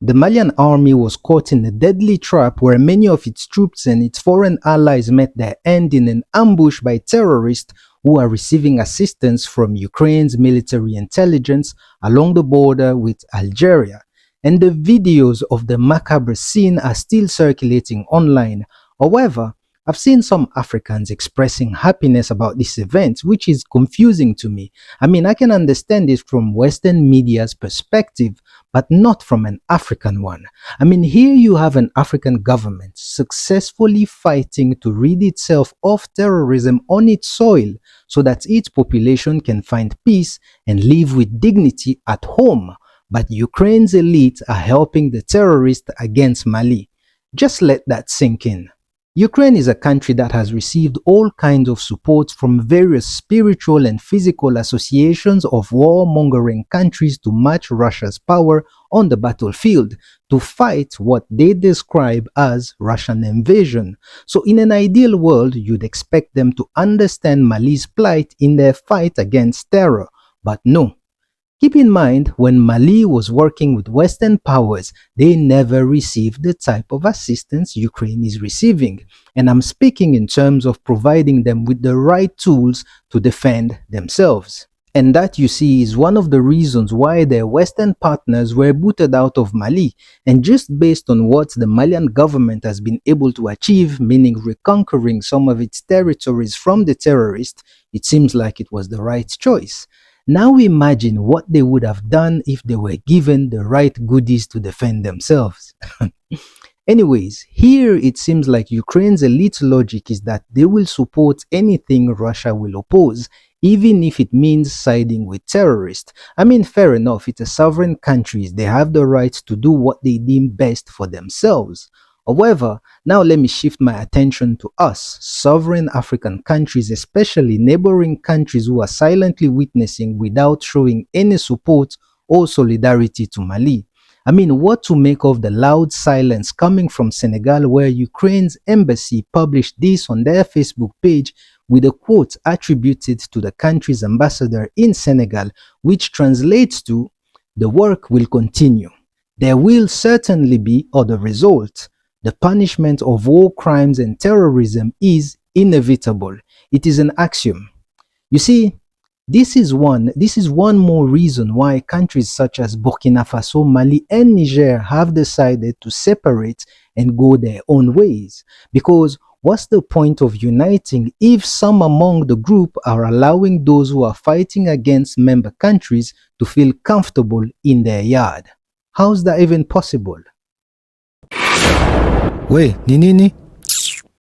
The Malian army was caught in a deadly trap where many of its troops and its foreign allies met their end in an ambush by terrorists who are receiving assistance from Ukraine's military intelligence along the border with Algeria. And the videos of the macabre scene are still circulating online. However, I've seen some Africans expressing happiness about this event, which is confusing to me. I mean, I can understand it from Western media's perspective, but not from an African one. I mean, here you have an African government successfully fighting to rid itself of terrorism on its soil so that its population can find peace and live with dignity at home. But Ukraine's elite are helping the terrorists against Mali. Just let that sink in. Ukraine is a country that has received all kinds of support from various spiritual and physical associations of warmongering countries to match Russia's power on the battlefield to fight what they describe as Russian invasion. So in an ideal world, you'd expect them to understand Mali's plight in their fight against terror. But no. Keep in mind, when Mali was working with Western powers, they never received the type of assistance Ukraine is receiving. And I'm speaking in terms of providing them with the right tools to defend themselves. And that, you see, is one of the reasons why their Western partners were booted out of Mali. And just based on what the Malian government has been able to achieve, meaning reconquering some of its territories from the terrorists, it seems like it was the right choice. Now imagine what they would have done if they were given the right goodies to defend themselves. Anyways, here it seems like Ukraine's elite logic is that they will support anything Russia will oppose, even if it means siding with terrorists. I mean, fair enough, it's a sovereign country, they have the right to do what they deem best for themselves. However, now let me shift my attention to us, sovereign African countries, especially neighboring countries who are silently witnessing without showing any support or solidarity to Mali. I mean, what to make of the loud silence coming from Senegal, where Ukraine's embassy published this on their Facebook page with a quote attributed to the country's ambassador in Senegal, which translates to, "The work will continue. There will certainly be other results. The punishment of war crimes and terrorism is inevitable. It is an axiom." You see, this is one more reason why countries such as Burkina Faso, Mali, and Niger have decided to separate and go their own ways. Because what's the point of uniting if some among the group are allowing those who are fighting against member countries to feel comfortable in their yard? How's that even possible? We, ni nini?